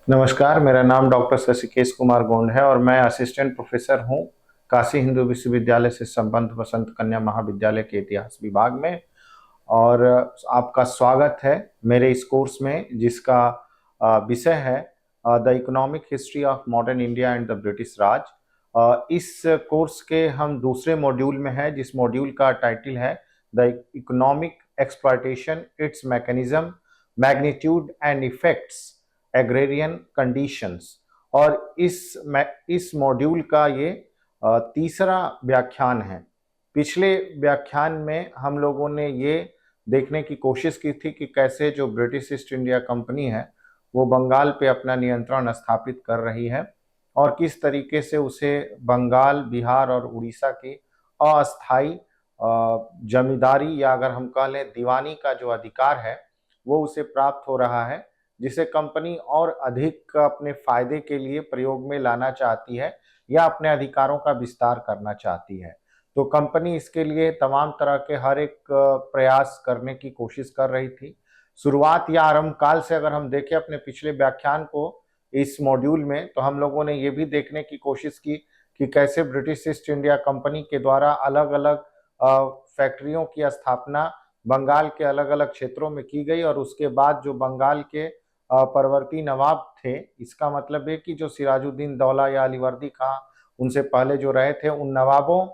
नमस्कार, मेरा नाम डॉक्टर शशिकेश कुमार गोंड है और मैं असिस्टेंट प्रोफेसर हूँ काशी हिंदू विश्वविद्यालय से संबद्ध वसंत कन्या महाविद्यालय के इतिहास विभाग में। और आपका स्वागत है मेरे इस कोर्स में, जिसका विषय है the economic history of modern India and the British Raj. इस कोर्स के हम दूसरे मॉड्यूल में हैं, जिस मॉड्यूल का टाइटल है the economic exploitation, it's mechanism, magnitude and effects, agrarian conditions. और इस मॉड्यूल का ये तीसरा व्याख्यान है। पिछले व्याख्यान में हम लोगों ने ये देखने की कोशिश की थी कि कैसे जो ब्रिटिश ईस्ट इंडिया कंपनी है वो बंगाल पे अपना नियंत्रण स्थापित कर रही है और किस तरीके से उसे बंगाल, बिहार और उड़ीसा की अस्थाई जमींदारी, या अगर हम कह लें दीवानी का जो अधिकार है वो उसे प्राप्त हो रहा है, जिसे कंपनी और अधिक अपने फायदे के लिए प्रयोग में लाना चाहती है या अपने अधिकारों का विस्तार करना चाहती है। तो कंपनी इसके लिए तमाम तरह के हर एक प्रयास करने की कोशिश कर रही थी। शुरुआत या आरंभ काल से अगर हम देखें अपने पिछले व्याख्यान को इस मॉड्यूल में, तो हम लोगों ने ये भी देखने की कोशिश की कि कैसे ब्रिटिश ईस्ट इंडिया कंपनी के द्वारा अलग अलग फैक्ट्रियों की स्थापना बंगाल के अलग अलग क्षेत्रों में की गई और उसके बाद जो बंगाल के परवर्ती नवाब थे, इसका मतलब है कि जो सिराजुद्दीन दौला या अलीवर्दी खां उनसे पहले जो रहे थे, उन नवाबों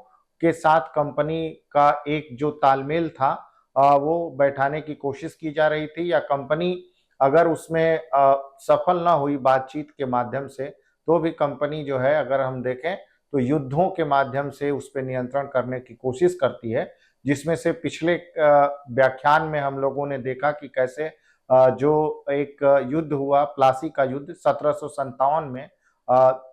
के साथ कंपनी का एक जो तालमेल था वो बैठाने की कोशिश की जा रही थी, या कंपनी अगर उसमें सफल ना हुई बातचीत के माध्यम से, तो भी कंपनी जो है, अगर हम देखें तो युद्धों के माध्यम से उस पर नियंत्रण करने की कोशिश करती है। जिसमें से पिछले व्याख्यान में हम लोगों ने देखा कि कैसे जो एक युद्ध हुआ, प्लासी का युद्ध 1757 में,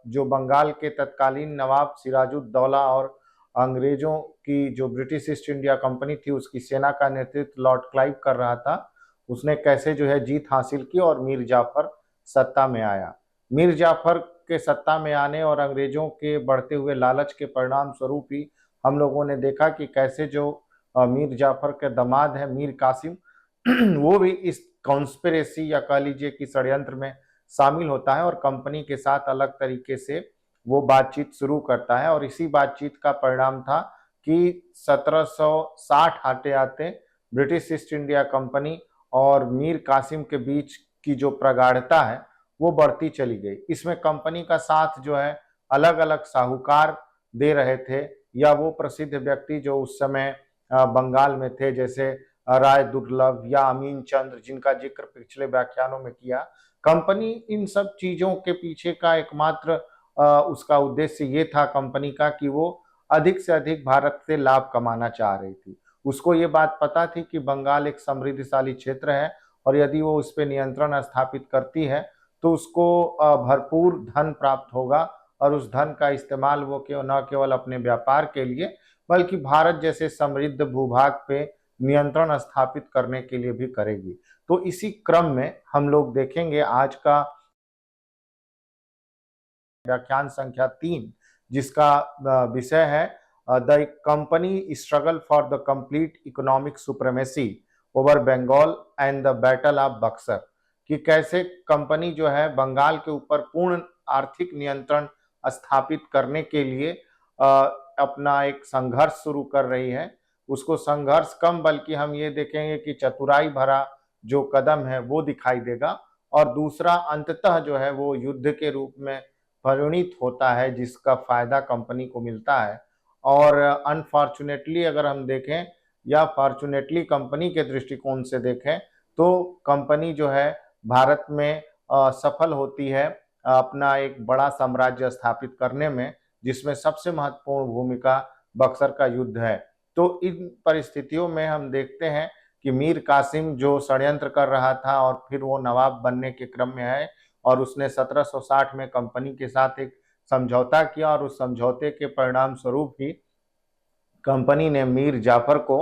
जो बंगाल के तत्कालीन नवाब सिराजुद्दौला और अंग्रेजों की जो ब्रिटिश ईस्ट इंडिया कंपनी थी उसकी सेना का नेतृत्व लॉर्ड क्लाइव कर रहा था, उसने कैसे जो है जीत हासिल की और मीर जाफर सत्ता में आया। मीर जाफर के सत्ता में आने और अंग्रेजों के बढ़ते हुए लालच के परिणाम स्वरूप ही हम लोगों ने देखा कि कैसे जो मीर जाफर के दामाद है मीर कासिम वो भी इस कॉन्स्पिरेसी या कह लीजिए कि षड्यंत्र में शामिल होता है और कंपनी के साथ अलग तरीके से वो बातचीत शुरू करता है। और इसी बातचीत का परिणाम था कि 1760 आते आते ब्रिटिश ईस्ट इंडिया कंपनी और मीर कासिम के बीच की जो प्रगाढ़ता है वो बढ़ती चली गई। इसमें कंपनी का साथ जो है अलग अलग साहूकार दे रहे थे, या वो प्रसिद्ध व्यक्ति जो उस समय बंगाल में थे, जैसे राय दुर्लभ या अमीन चंद्र, जिनका जिक्र पिछले व्याख्यानों में किया। कंपनी इन सब चीजों के पीछे का एकमात्र उसका उद्देश्य ये था कंपनी का कि वो अधिक से अधिक भारत से लाभ कमाना चाह रही थी। उसको ये बात पता थी कि बंगाल एक समृद्धशाली क्षेत्र है और यदि वो उस पर नियंत्रण स्थापित करती है तो उसको भरपूर धन प्राप्त होगा और उस धन का इस्तेमाल वो न केवल अपने व्यापार के लिए बल्कि भारत जैसे समृद्ध भूभाग पे नियंत्रण स्थापित करने के लिए भी करेगी। तो इसी क्रम में हम लोग देखेंगे आज का व्याख्यान संख्या 3, जिसका विषय है the company struggle for the complete economic supremacy over Bengal and the battle of Buxar. कि कैसे कंपनी जो है बंगाल के ऊपर पूर्ण आर्थिक नियंत्रण स्थापित करने के लिए अपना एक संघर्ष शुरू कर रही है। उसको संघर्ष कम बल्कि हम ये देखेंगे कि चतुराई भरा जो कदम है वो दिखाई देगा, और दूसरा अंततः जो है वो युद्ध के रूप में परिणित होता है, जिसका फायदा कंपनी को मिलता है। और अनफॉर्चुनेटली अगर हम देखें या फॉर्चुनेटली कंपनी के दृष्टिकोण से देखें तो कंपनी जो है भारत में सफल होती है अपना एक बड़ा साम्राज्य स्थापित करने में, जिसमें सबसे महत्वपूर्ण भूमिका बक्सर का युद्ध है। तो इन परिस्थितियों में हम देखते हैं कि मीर कासिम जो षड्यंत्र कर रहा था और फिर वो नवाब बनने के क्रम में है, और उसने 1760 में कंपनी के साथ एक समझौता किया और उस समझौते के परिणाम स्वरूप ही कंपनी ने मीर जाफर को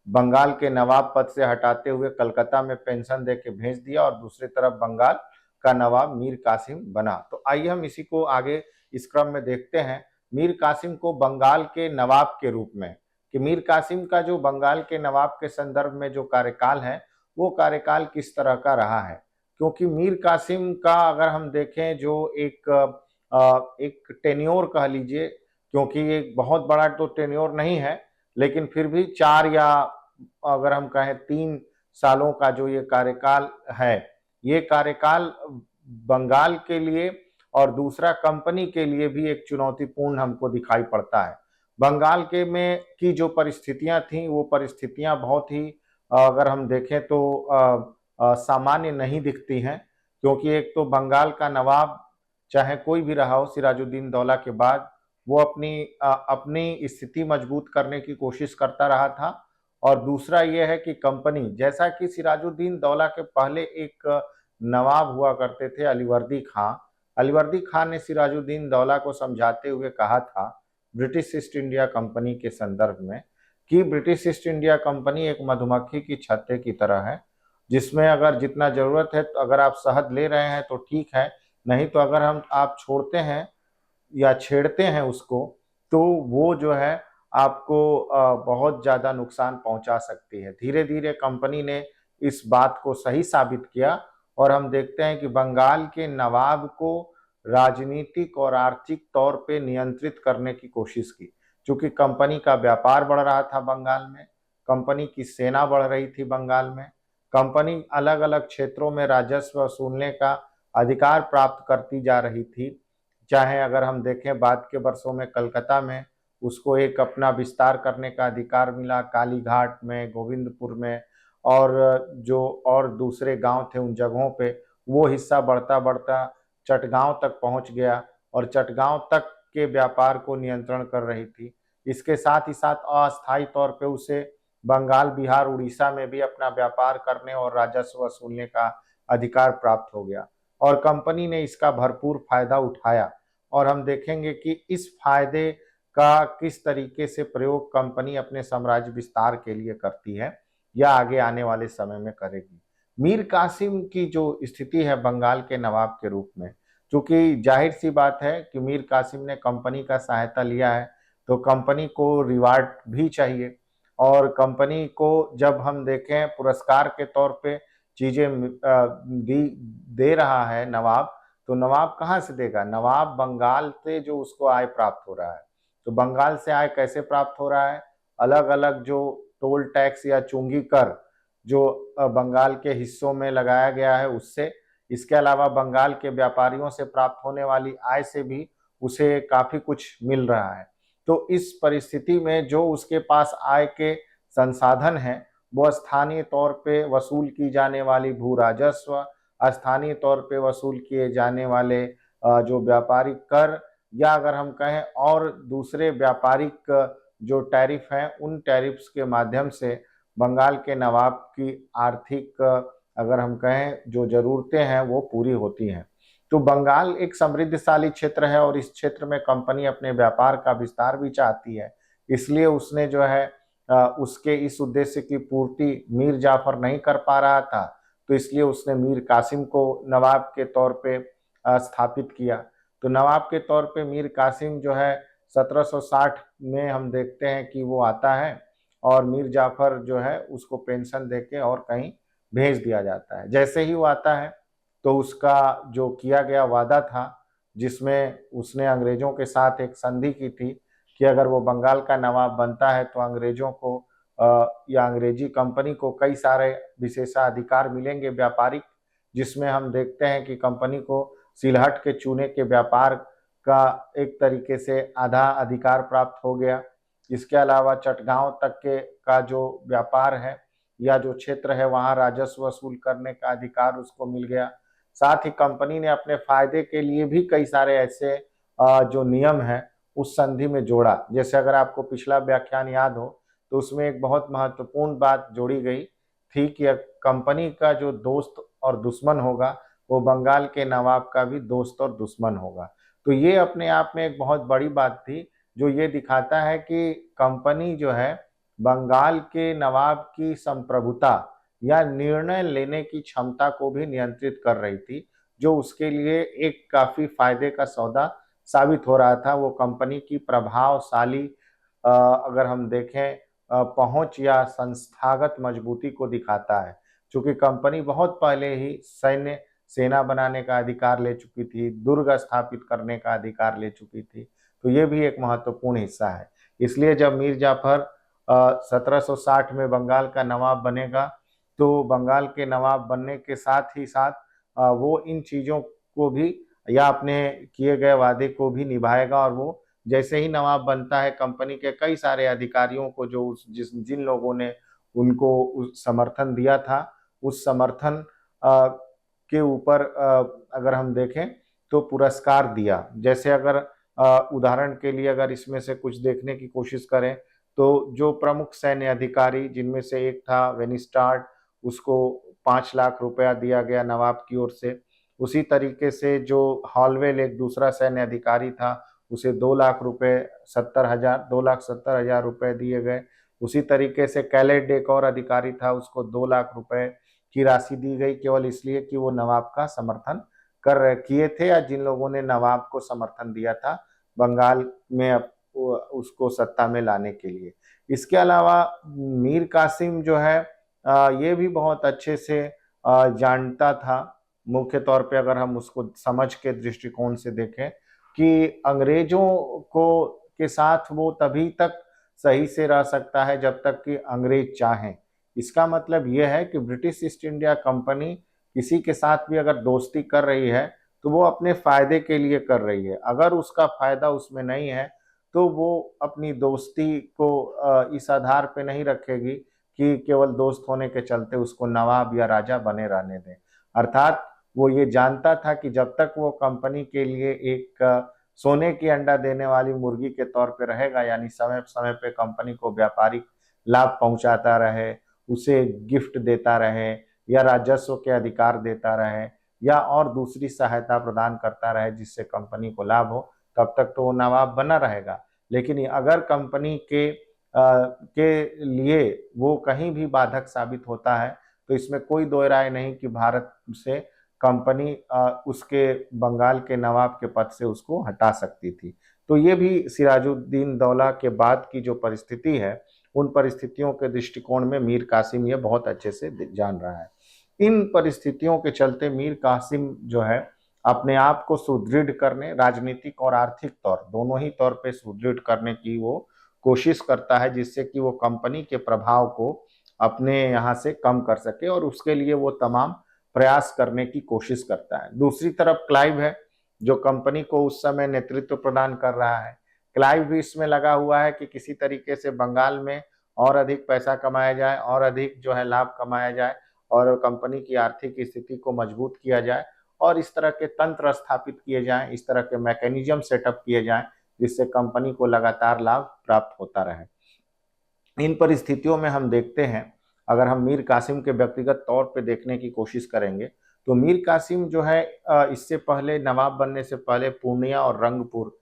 बंगाल के नवाब पद से हटाते हुए कलकत्ता में पेंशन दे के भेज दिया और दूसरी तरफ बंगाल का नवाब मीर कासिम बना। तो आइए हम इसी को आगे इस क्रम में देखते हैं, मीर कासिम को बंगाल के नवाब के रूप में, कि मीर कासिम का जो बंगाल के नवाब के संदर्भ में जो कार्यकाल है वो कार्यकाल किस तरह का रहा है। क्योंकि मीर कासिम का अगर हम देखें जो एक टेन्योर कह लीजिए, क्योंकि ये बहुत बड़ा तो टेन्योर नहीं है, लेकिन फिर भी 4 या अगर हम कहें 3 सालों का जो ये कार्यकाल है, ये कार्यकाल बंगाल के लिए और दूसरा कंपनी के लिए भी एक चुनौतीपूर्ण हमको दिखाई पड़ता है। बंगाल के में की जो परिस्थितियां थी, वो परिस्थितियां बहुत ही अगर हम देखें तो सामान्य नहीं दिखती हैं, क्योंकि एक तो बंगाल का नवाब चाहे कोई भी रहा हो सिराजुद्दीन दौला के बाद, वो अपनी स्थिति मजबूत करने की कोशिश करता रहा था। और दूसरा ये है कि कंपनी, जैसा कि सिराजुद्दीन दौला के पहले एक नवाब हुआ करते थे अलीवर्दी खां। अलीवर्दी खान ने सिराजुद्दीन दौला को समझाते हुए कहा था ब्रिटिश ईस्ट इंडिया कंपनी के संदर्भ में कि ब्रिटिश ईस्ट इंडिया कंपनी एक मधुमक्खी की छत्ते की तरह है, जिसमें अगर जितना जरूरत है तो अगर आप शहद ले रहे हैं तो ठीक है, नहीं तो अगर आप छोड़ते हैं या छेड़ते हैं उसको, तो वो जो है आपको बहुत ज़्यादा नुकसान पहुंचा सकती है। धीरे धीरे कंपनी ने इस बात को सही साबित किया और हम देखते हैं कि बंगाल के नवाब को राजनीतिक और आर्थिक तौर पे नियंत्रित करने की कोशिश की। चूंकि कंपनी का व्यापार बढ़ रहा था बंगाल में, कंपनी की सेना बढ़ रही थी बंगाल में, कंपनी अलग अलग क्षेत्रों में राजस्व वसूलने का अधिकार प्राप्त करती जा रही थी। चाहे अगर हम देखें बाद के वर्षों में कलकत्ता में उसको एक अपना विस्तार करने का अधिकार मिला, कालीघाट में, गोविंदपुर में, और जो और दूसरे गांव थे उन जगहों पे वो हिस्सा बढ़ता बढ़ता चटगांव तक पहुंच गया और चटगांव तक के व्यापार को नियंत्रण कर रही थी। इसके साथ ही साथ अस्थायी तौर पे उसे बंगाल, बिहार, उड़ीसा में भी अपना व्यापार करने और राजस्व वसूलने का अधिकार प्राप्त हो गया और कंपनी ने इसका भरपूर फायदा उठाया। और हम देखेंगे कि इस फायदे का किस तरीके से प्रयोग कंपनी अपने साम्राज्य विस्तार के लिए करती है या आगे आने वाले समय में करेगी। मीर कासिम की जो स्थिति है बंगाल के नवाब के रूप में, क्योंकि जाहिर सी बात है कि मीर कासिम ने कंपनी का सहायता लिया है तो कंपनी को रिवार्ड भी चाहिए। और कंपनी को जब हम देखें पुरस्कार के तौर पे चीजें दी दे रहा है नवाब, तो नवाब कहाँ से देगा? नवाब बंगाल से जो उसको आय प्राप्त हो रहा है, तो बंगाल से आय कैसे प्राप्त हो रहा है? अलग अलग जो टोल टैक्स या चुंगी कर जो बंगाल के हिस्सों में लगाया गया है उससे, इसके अलावा बंगाल के व्यापारियों से प्राप्त होने वाली आय से भी उसे काफी कुछ मिल रहा है। तो इस परिस्थिति में जो उसके पास आय के संसाधन हैं वो स्थानीय तौर पे वसूल की जाने वाली भू राजस्व, स्थानीय तौर पे वसूल किए जाने वाले जो व्यापारिक कर, या अगर हम कहें और दूसरे व्यापारिक जो टैरिफ हैं उन टैरिफ्स के माध्यम से बंगाल के नवाब की आर्थिक अगर हम कहें जो जरूरतें हैं वो पूरी होती हैं। तो बंगाल एक समृद्धशाली क्षेत्र है और इस क्षेत्र में कंपनी अपने व्यापार का विस्तार भी चाहती है, इसलिए उसने जो है उसके इस उद्देश्य की पूर्ति मीर जाफर नहीं कर पा रहा था, तो इसलिए उसने मीर कासिम को नवाब के तौर पे स्थापित किया। तो नवाब के तौर पे मीर कासिम जो है 1760 में हम देखते हैं कि वो आता है और मीर जाफर जो है उसको पेंशन देके और कहीं भेज दिया जाता है। जैसे ही वो आता है तो उसका जो किया गया वादा था, जिसमें उसने अंग्रेजों के साथ एक संधि की थी कि अगर वो बंगाल का नवाब बनता है तो अंग्रेजों को या अंग्रेजी कंपनी को कई सारे विशेषाधिकार मिलेंगे व्यापारिक, जिसमें हम देखते हैं कि कंपनी को सिलहट के चूने के व्यापार का एक तरीके से आधा अधिकार प्राप्त हो गया। इसके अलावा चटगांव तक के का जो व्यापार है या जो क्षेत्र है वहाँ राजस्व वसूल करने का अधिकार उसको मिल गया। साथ ही कंपनी ने अपने फायदे के लिए भी कई सारे ऐसे जो नियम हैं उस संधि में जोड़ा। जैसे अगर आपको पिछला व्याख्यान याद हो तो उसमें एक बहुत महत्वपूर्ण बात जोड़ी गई थी कि कंपनी का जो दोस्त और दुश्मन होगा वो बंगाल के नवाब का भी दोस्त और दुश्मन होगा। तो ये अपने आप में एक बहुत बड़ी बात थी जो ये दिखाता है कि कंपनी जो है बंगाल के नवाब की संप्रभुता या निर्णय लेने की क्षमता को भी नियंत्रित कर रही थी, जो उसके लिए एक काफी फायदे का सौदा साबित हो रहा था। वो कंपनी की प्रभावशाली अगर हम देखें पहुंच या संस्थागत मजबूती को दिखाता है। चूंकि कंपनी बहुत पहले ही सैन्य सेना बनाने का अधिकार ले चुकी थी, दुर्ग स्थापित करने का अधिकार ले चुकी थी, तो ये भी एक महत्वपूर्ण हिस्सा है। इसलिए जब मीर जाफर 1760 में बंगाल का नवाब बनेगा, तो बंगाल के नवाब बनने के साथ ही साथ वो इन चीज़ों को भी या अपने किए गए वादे को भी निभाएगा, और वो जैसे ही नवाब बनता है, कंपनी के कई सारे अधिकारियों को जो जिन लोगों ने उनको उस समर्थन दिया था, उस समर्थन के ऊपर अगर हम देखें तो पुरस्कार दिया। जैसे अगर उदाहरण के लिए अगर इसमें से कुछ देखने की कोशिश करें, तो जो प्रमुख सैन्य अधिकारी जिनमें से एक था वेनिस्टार्ड, उसको 5 लाख रुपया दिया गया नवाब की ओर से। उसी तरीके से जो हॉलवेल एक दूसरा सैन्य अधिकारी था, उसे 2 लाख रुपए 70,000 2,70,000 रुपए दिए गए। उसी तरीके से कैलेड एक और अधिकारी था, उसको 2 लाख रुपए की राशि दी गई, केवल इसलिए कि वो नवाब का समर्थन किए थे, या जिन लोगों ने नवाब को समर्थन दिया था बंगाल में उसको सत्ता में लाने के लिए। इसके अलावा मीर कासिम जो है ये भी बहुत अच्छे से जानता था, मुख्य तौर पे अगर हम उसको समझ के दृष्टिकोण से देखें, कि अंग्रेजों को के साथ वो तभी तक सही से रह सकता है जब तक कि अंग्रेज चाहें। इसका मतलब यह है कि ब्रिटिश ईस्ट इंडिया कंपनी किसी के साथ भी अगर दोस्ती कर रही है, तो वो अपने फायदे के लिए कर रही है। अगर उसका फायदा उसमें नहीं है, तो वो अपनी दोस्ती को इस आधार पे नहीं रखेगी कि केवल दोस्त होने के चलते उसको नवाब या राजा बने रहने दें। अर्थात वो ये जानता था कि जब तक वो कंपनी के लिए एक सोने की अंडा देने वाली मुर्गी के तौर पे रहेगा, यानी समय समय पे कंपनी को व्यापारिक लाभ पहुंचाता रहे, उसे गिफ्ट देता रहे, या राजस्व के अधिकार देता रहे, या और दूसरी सहायता प्रदान करता रहे जिससे कंपनी को लाभ हो, तब तक तो वो नवाब बना रहेगा। लेकिन अगर कंपनी के लिए वो कहीं भी बाधक साबित होता है, तो इसमें कोई दो राय नहीं कि भारत से कंपनी उसके बंगाल के नवाब के पद से उसको हटा सकती थी। तो ये भी सिराजुद्दीन दौला के बाद की जो परिस्थिति है, उन परिस्थितियों के दृष्टिकोण में मीर कासिम ये बहुत अच्छे से जान रहा है। इन परिस्थितियों के चलते मीर कासिम जो है अपने आप को सुदृढ़ करने, राजनीतिक और आर्थिक तौर दोनों ही तौर पे सुदृढ़ करने की वो कोशिश करता है, जिससे कि वो कंपनी के प्रभाव को अपने यहाँ से कम कर सके, और उसके लिए वो तमाम प्रयास करने की कोशिश करता है। दूसरी तरफ क्लाइव है, जो कंपनी को उस समय नेतृत्व प्रदान कर रहा है। क्लाइव भी इसमें लगा हुआ है कि किसी तरीके से बंगाल में और अधिक पैसा कमाया जाए, और अधिक जो है लाभ कमाया जाए, और कंपनी की आर्थिक स्थिति को मजबूत किया जाए, और इस तरह के तंत्र स्थापित किए जाएं, इस तरह के मैकेनिज्म सेटअप किए जाएं, जिससे कंपनी को लगातार लाभ प्राप्त होता रहे। इन परिस्थितियों में हम देखते हैं, अगर हम मीर कासिम के व्यक्तिगत तौर पे देखने की कोशिश करेंगे, तो मीर कासिम जो है इससे पहले नवाब बनने से पहले पूर्णिया और रंगपुर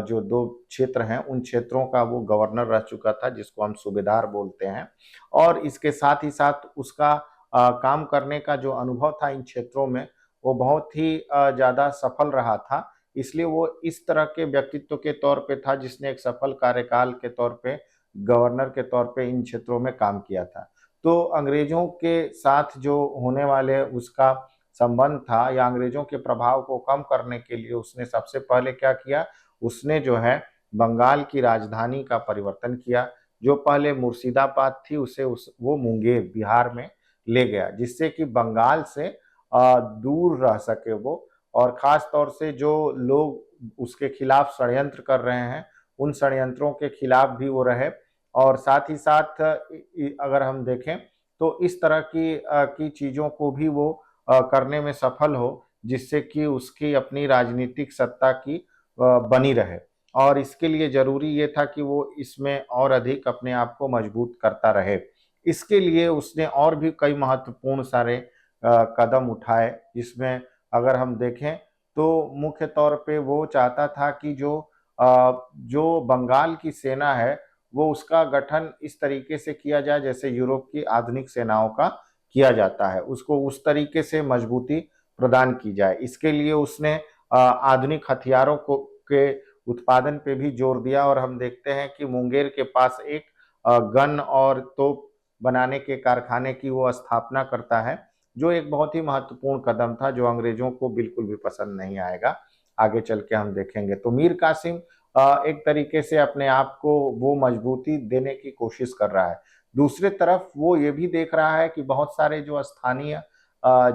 जो दो क्षेत्र हैं, उन क्षेत्रों का वो गवर्नर रह चुका था, जिसको हम सूबेदार बोलते हैं। और इसके साथ ही साथ उसका काम करने का जो अनुभव था इन क्षेत्रों में, वो बहुत ही ज़्यादा सफल रहा था। इसलिए वो इस तरह के व्यक्तित्व के तौर पे था जिसने एक सफल कार्यकाल के तौर पे गवर्नर के तौर पे इन क्षेत्रों में काम किया था। तो अंग्रेजों के साथ जो होने वाले उसका संबंध था, या अंग्रेजों के प्रभाव को कम करने के लिए उसने सबसे पहले क्या किया, उसने जो है बंगाल की राजधानी का परिवर्तन किया। जो पहले मुर्शिदाबाद थी, उसे वो मुंगेर बिहार में ले गया, जिससे कि बंगाल से दूर रह सके वो, और खास तौर से जो लोग उसके खिलाफ षड्यंत्र कर रहे हैं, उन षड्यंत्रों के खिलाफ भी वो रहे। और साथ ही साथ अगर हम देखें तो इस तरह की चीज़ों को भी वो करने में सफल हो, जिससे कि उसकी अपनी राजनीतिक सत्ता की बनी रहे। और इसके लिए जरूरी ये था कि वो इसमें और अधिक अपने आप को मजबूत करता रहे। इसके लिए उसने और भी कई महत्वपूर्ण सारे कदम उठाए, जिसमें अगर हम देखें तो मुख्य तौर पे वो चाहता था कि जो बंगाल की सेना है, वो उसका गठन इस तरीके से किया जाए जैसे यूरोप की आधुनिक सेनाओं का किया जाता है, उसको उस तरीके से मजबूती प्रदान की जाए। इसके लिए उसने आधुनिक हथियारों को के उत्पादन पे भी जोर दिया, और हम देखते हैं कि मुंगेर के पास एक गन और तोप बनाने के कारखाने की वो स्थापना करता है, जो एक बहुत ही महत्वपूर्ण कदम था, जो अंग्रेजों को बिल्कुल भी पसंद नहीं आएगा। आगे चल के हम देखेंगे। तो मीर कासिम एक तरीके से अपने आप को वो मजबूती देने की कोशिश कर रहा है। दूसरे तरफ वो ये भी देख रहा है कि बहुत सारे जो स्थानीय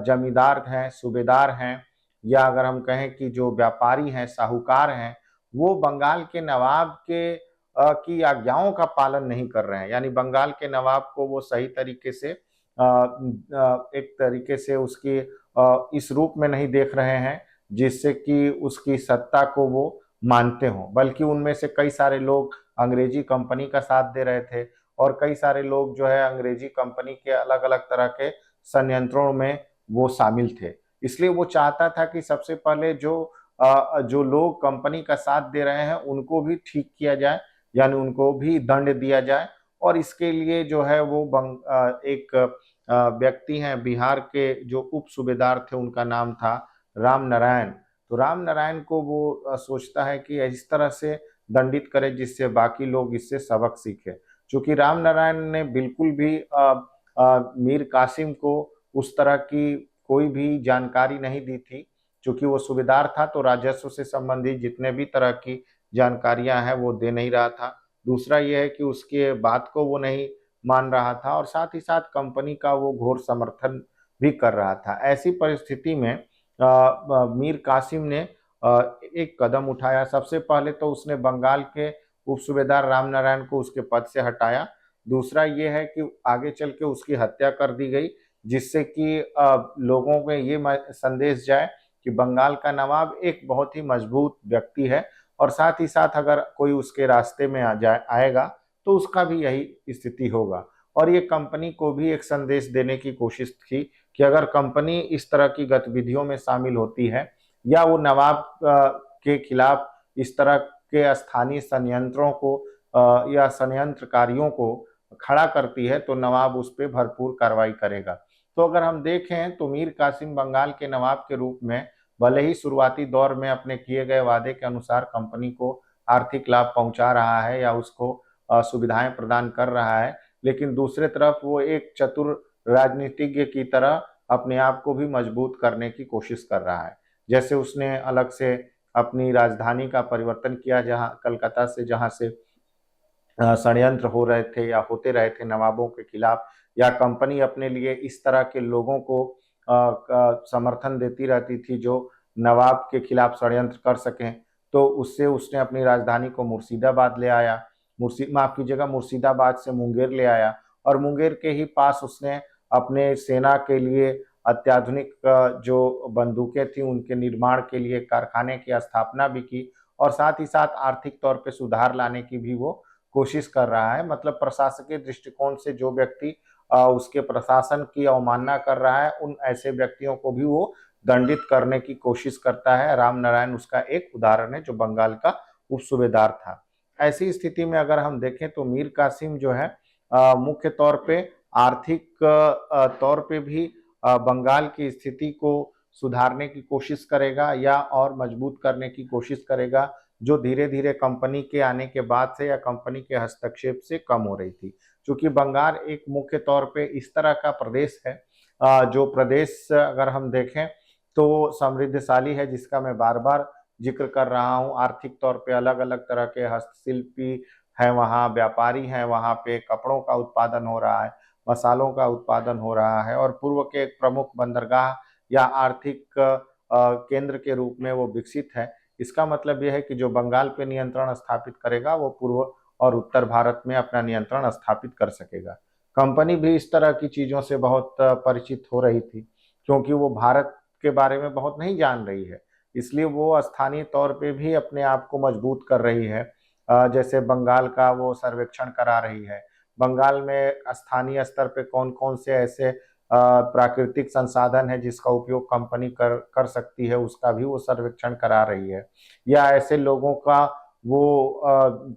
जमींदार हैं, सूबेदार हैं, या अगर हम कहें कि जो व्यापारी हैं, साहूकार हैं, वो बंगाल के नवाब के की आज्ञाओं का पालन नहीं कर रहे हैं। यानी बंगाल के नवाब को वो सही तरीके से एक तरीके से उसकी इस रूप में नहीं देख रहे हैं जिससे कि उसकी सत्ता को वो मानते हों, बल्कि उनमें से कई सारे लोग अंग्रेजी कंपनी का साथ दे रहे थे और कई सारे लोग जो है अंग्रेजी कंपनी के अलग अलग तरह के संयंत्रों में वो शामिल थे। इसलिए वो चाहता था कि सबसे पहले जो लोग कंपनी का साथ दे रहे हैं उनको भी ठीक किया जाए, यानी उनको भी दंड दिया जाए। और इसके लिए जो है वो एक व्यक्ति हैं बिहार के जो उप सूबेदार थे, उनका नाम था राम नारायण। तो राम नारायण को वो सोचता है कि इस तरह से दंडित करे जिससे बाकी लोग इससे सबक सीखे। चूंकि राम नारायण ने बिल्कुल भी मीर कासिम को उस तरह की कोई भी जानकारी नहीं दी थी। चूंकि वो सूबेदार था तो राजस्व से संबंधित जितने भी तरह की जानकारियां हैं वो दे नहीं रहा था। दूसरा ये है कि उसके बात को वो नहीं मान रहा था और साथ ही साथ कंपनी का वो घोर समर्थन भी कर रहा था। ऐसी परिस्थिति में मीर कासिम ने एक कदम उठाया। सबसे पहले तो उसने बंगाल के उप सूबेदार राम नारायण को उसके पद से हटाया। दूसरा ये है कि आगे चल के उसकी हत्या कर दी गई, जिससे कि लोगों में ये संदेश जाए कि बंगाल का नवाब एक बहुत ही मजबूत व्यक्ति है और साथ ही साथ अगर कोई उसके रास्ते में आएगा तो उसका भी यही स्थिति होगा। और ये कंपनी को भी एक संदेश देने की कोशिश की कि अगर कंपनी इस तरह की गतिविधियों में शामिल होती है या वो नवाब के खिलाफ इस तरह के स्थानीय संयंत्रों को या संयंत्रकारियों को खड़ा करती है तो नवाब उस पर भरपूर कार्रवाई करेगा। तो अगर हम देखें तो मीर कासिम बंगाल के नवाब के रूप में भले ही शुरुआती दौर में अपने किए गए वादे के अनुसार कंपनी को आर्थिक लाभ पहुंचा रहा है या उसको सुविधाएं प्रदान कर रहा है, लेकिन दूसरे तरफ वो एक चतुर राजनीतिज्ञ की तरह अपने आप को भी मजबूत करने की कोशिश कर रहा है। जैसे उसने अलग से अपनी राजधानी का परिवर्तन किया, जहाँ कलकत्ता से जहाँ से षड्यंत्र हो रहे थे या होते रहे थे नवाबों के खिलाफ, या कंपनी अपने लिए इस तरह के लोगों को समर्थन देती रहती थी जो नवाब के खिलाफ षड्यंत्र कर सकें, तो उससे उसने अपनी राजधानी को मुर्शिदाबाद ले आया। माफ कीजिएगा, मुर्शिदाबाद से मुंगेर ले आया और मुंगेर के ही पास उसने अपने सेना के लिए अत्याधुनिक जो बंदूकें थी उनके निर्माण के लिए कारखाने की स्थापना भी की और साथ ही साथ आर्थिक तौर पे सुधार लाने की भी वो कोशिश कर रहा है। मतलब प्रशासकीय दृष्टिकोण से जो व्यक्ति उसके प्रशासन की अवमानना कर रहा है, उन ऐसे व्यक्तियों को भी वो दंडित करने की कोशिश करता है। राम नारायण उसका एक उदाहरण है, जो बंगाल का उप सूबेदार था। ऐसी स्थिति में अगर हम देखें तो मीर कासिम जो है मुख्य तौर पे आर्थिक तौर पे भी बंगाल की स्थिति को सुधारने की कोशिश करेगा या और मजबूत करने की कोशिश करेगा, जो धीरे धीरे कंपनी के आने के बाद से या कंपनी के हस्तक्षेप से कम हो रही थी। क्योंकि बंगाल एक मुख्य तौर पे इस तरह का प्रदेश है, जो प्रदेश अगर हम देखें तो समृद्धशाली है, जिसका मैं बार बार जिक्र कर रहा हूँ। आर्थिक तौर पे अलग अलग तरह के हस्तशिल्पी हैं वहाँ, व्यापारी हैं वहाँ पे, कपड़ों का उत्पादन हो रहा है, मसालों का उत्पादन हो रहा है और पूर्व के एक प्रमुख बंदरगाह या आर्थिक केंद्र के रूप में वो विकसित है। इसका मतलब यह है कि जो बंगाल पे नियंत्रण स्थापित करेगा वो पूर्व और उत्तर भारत में अपना नियंत्रण स्थापित कर सकेगा। कंपनी भी इस तरह की चीज़ों से बहुत परिचित हो रही थी, क्योंकि वो भारत के बारे में बहुत नहीं जान रही है, इसलिए वो स्थानीय तौर पे भी अपने आप को मजबूत कर रही है। जैसे बंगाल का वो सर्वेक्षण करा रही है, बंगाल में स्थानीय स्तर पे कौन कौन से ऐसे प्राकृतिक संसाधन है जिसका उपयोग कंपनी कर सकती है, उसका भी वो सर्वेक्षण करा रही है। या ऐसे लोगों का वो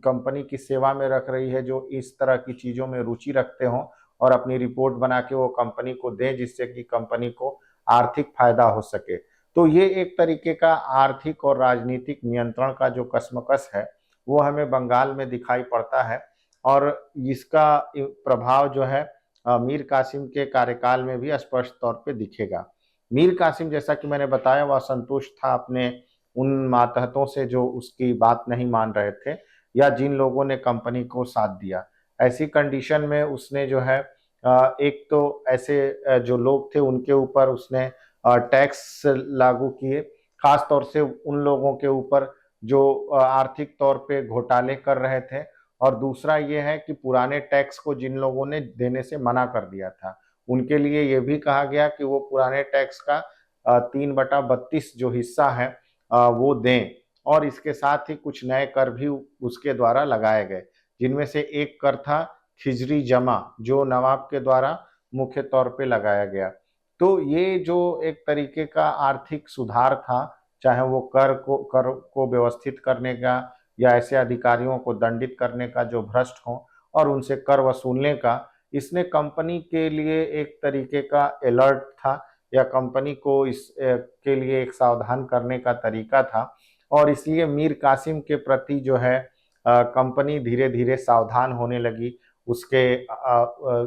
कंपनी की सेवा में रख रही है जो इस तरह की चीज़ों में रुचि रखते हों और अपनी रिपोर्ट बना के वो कंपनी को दें, जिससे कि कंपनी को आर्थिक फायदा हो सके। तो ये एक तरीके का आर्थिक और राजनीतिक नियंत्रण का जो कशमकश है वो हमें बंगाल में दिखाई पड़ता है और इसका प्रभाव जो है मीर कासिम के कार्यकाल में भी स्पष्ट तौर पे दिखेगा। मीर कासिम, जैसा कि मैंने बताया, वह संतुष्ट था अपने उन मातहतों से जो उसकी बात नहीं मान रहे थे या जिन लोगों ने कंपनी को साथ दिया। ऐसी कंडीशन में उसने जो है एक तो ऐसे जो लोग थे उनके ऊपर उसने टैक्स लागू किए, खास तौर से उन लोगों के ऊपर जो आर्थिक तौर पे घोटाले कर रहे थे। और दूसरा ये है कि पुराने टैक्स को जिन लोगों ने देने से मना कर दिया था, उनके लिए ये भी कहा गया कि वो पुराने टैक्स का 3/32 जो हिस्सा है वो दें। और इसके साथ ही कुछ नए कर भी उसके द्वारा लगाए गए, जिनमें से एक कर था खिजरी जमा, जो नवाब के द्वारा मुख्य तौर पे लगाया गया। तो ये जो एक तरीके का आर्थिक सुधार था, चाहे वो कर को व्यवस्थित करने का या ऐसे अधिकारियों को दंडित करने का जो भ्रष्ट हों और उनसे कर वसूलने का, इसने कंपनी के लिए एक तरीके का अलर्ट था या कंपनी को के लिए एक सावधान करने का तरीका था। और इसलिए मीर कासिम के प्रति जो है कंपनी धीरे धीरे सावधान होने लगी उसके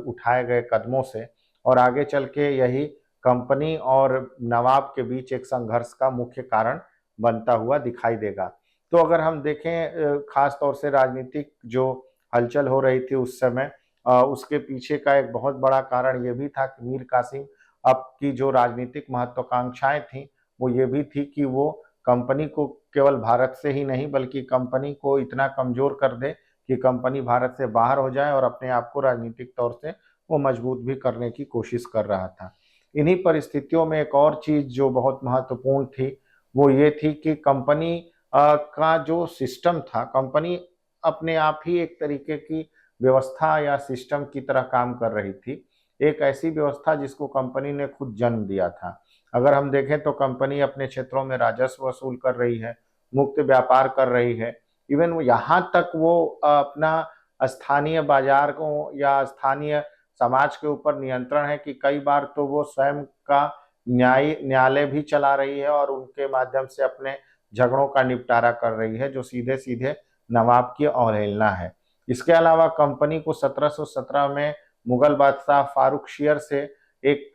उठाए गए कदमों से। और आगे चल के यही कंपनी और नवाब के बीच एक संघर्ष का मुख्य कारण बनता हुआ दिखाई देगा। तो अगर हम देखें खास तौर से राजनीतिक जो हलचल हो रही थी उस समय, उसके पीछे का एक बहुत बड़ा कारण ये भी था कि मीर कासिम अब की जो राजनीतिक महत्वाकांक्षाएं थी वो ये भी थी कि वो कंपनी को केवल भारत से ही नहीं बल्कि कंपनी को इतना कमजोर कर दे कि कंपनी भारत से बाहर हो जाए और अपने आप को राजनीतिक तौर से वो मजबूत भी करने की कोशिश कर रहा था। इन्हीं परिस्थितियों में एक और चीज जो बहुत महत्वपूर्ण थी वो ये थी कि कंपनी का जो सिस्टम था, कंपनी अपने आप ही एक तरीके की व्यवस्था या सिस्टम की तरह काम कर रही थी। एक ऐसी व्यवस्था जिसको कंपनी ने खुद जन्म दिया था। अगर हम देखें तो कंपनी अपने क्षेत्रों में राजस्व वसूल कर रही है, मुक्त व्यापार कर रही है। इवन वो यहाँ तक वो अपना स्थानीय बाजार को या स्थानीय समाज के ऊपर नियंत्रण है कि कई बार तो वो स्वयं का न्यायालय भी चला रही है और उनके माध्यम से अपने झगड़ों का निपटारा कर रही है, जो सीधे सीधे नवाब की अवहेलना है। इसके अलावा कंपनी को 1717 में मुगल बादशाह फारूक शेर से एक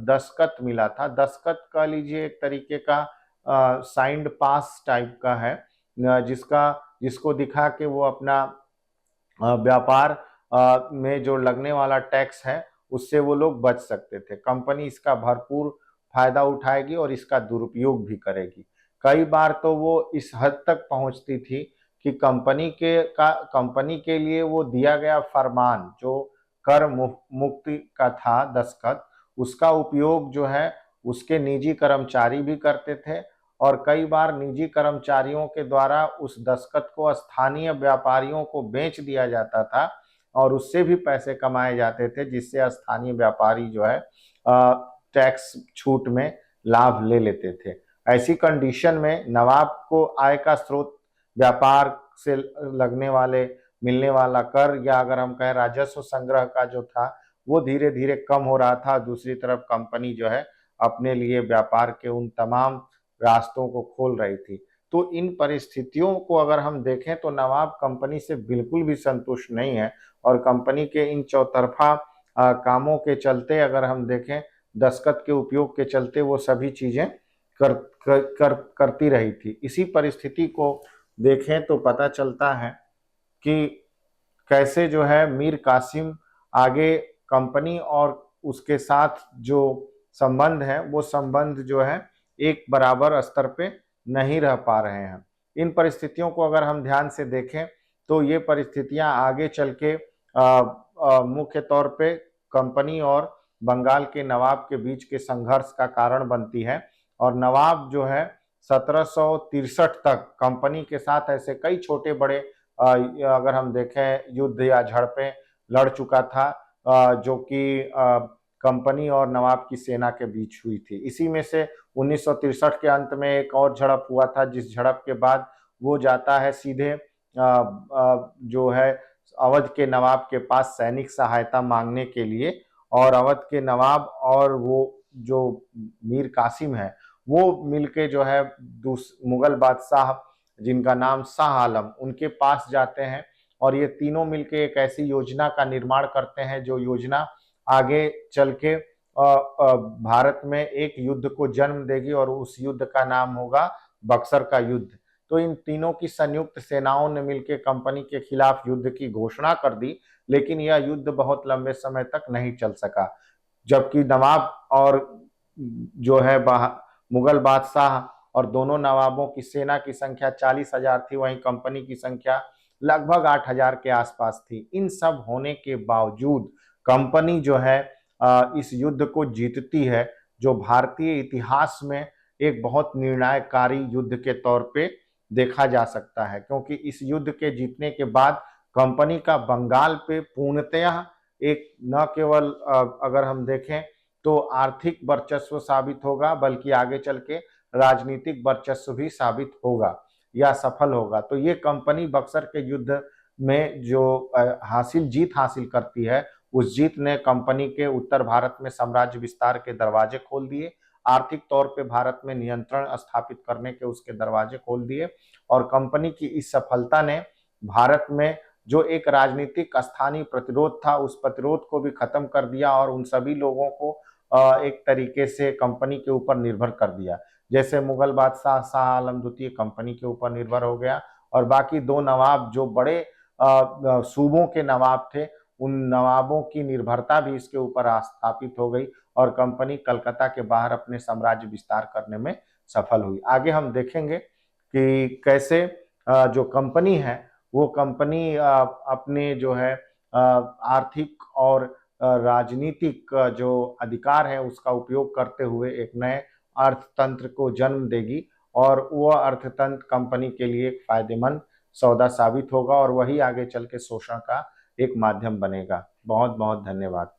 दस्खत मिला था। दस्खत कह लीजिए एक तरीके का साइंड पास टाइप का है, जिसका जिसको दिखा के वो अपना व्यापार में जो लगने वाला टैक्स है उससे वो लोग बच सकते थे। कंपनी इसका भरपूर फायदा उठाएगी और इसका दुरुपयोग भी करेगी। कई बार तो वो इस हद तक पहुंचती थी कि कंपनी के लिए वो दिया गया फरमान जो कर मुक्ति का था दस्खत, उसका उपयोग जो है उसके निजी कर्मचारी भी करते थे। और कई बार निजी कर्मचारियों के द्वारा उस दस्खत को स्थानीय व्यापारियों को बेच दिया जाता था और उससे भी पैसे कमाए जाते थे, जिससे स्थानीय व्यापारी जो है टैक्स छूट में लाभ ले लेते थे। ऐसी कंडीशन में नवाब को आय का स्रोत व्यापार से लगने वाले मिलने वाला कर या अगर हम कहें राजस्व संग्रह का जो था वो धीरे धीरे कम हो रहा था। दूसरी तरफ कंपनी जो है अपने लिए व्यापार के उन तमाम रास्तों को खोल रही थी। तो इन परिस्थितियों को अगर हम देखें तो नवाब कंपनी से बिल्कुल भी संतुष्ट नहीं है और कंपनी के इन चौतरफा कामों के चलते अगर हम देखें दस्खत के उपयोग के चलते वो सभी चीजें करती रही थी। इसी परिस्थिति को देखें तो पता चलता है कि कैसे जो है मीर कासिम आगे कंपनी और उसके साथ जो संबंध है वो संबंध जो है एक बराबर स्तर पे नहीं रह पा रहे हैं। इन परिस्थितियों को अगर हम ध्यान से देखें तो ये परिस्थितियां आगे चल के मुख्य तौर पे कंपनी और बंगाल के नवाब के बीच के संघर्ष का कारण बनती है। और नवाब जो है 1763 तक कंपनी के साथ ऐसे कई छोटे बड़े अगर हम देखें युद्ध या झड़पें लड़ चुका था, जो कि कंपनी और नवाब की सेना के बीच हुई थी। इसी में से 1963 के अंत में एक और झड़प हुआ था, जिस झड़प के बाद वो जाता है सीधे जो है अवध के नवाब के पास सैनिक सहायता मांगने के लिए। और अवध के नवाब और वो जो मीर कासिम है वो मिलके जो है मुगल बादशाह जिनका नाम शाह आलम, उनके पास जाते हैं और ये तीनों मिलके एक ऐसी योजना का निर्माण करते हैं जो योजना आगे चल के भारत में एक युद्ध को जन्म देगी और उस युद्ध का नाम होगा बक्सर का युद्ध। तो इन तीनों की संयुक्त सेनाओं ने मिलकर कंपनी के खिलाफ युद्ध की घोषणा कर दी, लेकिन यह युद्ध बहुत लंबे समय तक नहीं चल सका। जबकि नवाब और जो है मुगल बादशाह और दोनों नवाबों की सेना की संख्या 40,000 थी, वहीं कंपनी की संख्या लगभग 8,000 के आसपास थी। इन सब होने के बावजूद कंपनी जो है इस युद्ध को जीतती है, जो भारतीय इतिहास में एक बहुत निर्णायकारी युद्ध के तौर पे देखा जा सकता है, क्योंकि इस युद्ध के जीतने के बाद कंपनी का बंगाल पे पूर्णतः एक न केवल अगर हम देखें तो आर्थिक वर्चस्व साबित होगा, बल्कि आगे चल के राजनीतिक वर्चस्व भी साबित होगा या सफल होगा। तो ये कंपनी बक्सर के युद्ध में जो जीत हासिल करती है, उस जीत ने कंपनी के उत्तर भारत में साम्राज्य विस्तार के दरवाजे खोल दिए, आर्थिक तौर पे भारत में नियंत्रण स्थापित करने के उसके दरवाजे खोल दिए। और कंपनी की इस सफलता ने भारत में जो एक राजनीतिक स्थानीय प्रतिरोध था, उस प्रतिरोध को भी खत्म कर दिया और उन सभी लोगों को एक तरीके से कंपनी के ऊपर निर्भर कर दिया। जैसे मुगल बादशाह शाह आलम द्वितीय कंपनी के ऊपर निर्भर हो गया और बाकी दो नवाब जो बड़े सूबों के नवाब थे, उन नवाबों की निर्भरता भी इसके ऊपर स्थापित हो गई और कंपनी कलकत्ता के बाहर अपने साम्राज्य विस्तार करने में सफल हुई। आगे हम देखेंगे कि कैसे जो कंपनी है वो कंपनी अपने जो है आर्थिक और राजनीतिक जो अधिकार है उसका उपयोग करते हुए एक नए अर्थतंत्र को जन्म देगी और वह अर्थतंत्र कंपनी के लिए एक फायदेमंद सौदा साबित होगा और वही आगे चल के शोषण का एक माध्यम बनेगा। बहुत बहुत धन्यवाद।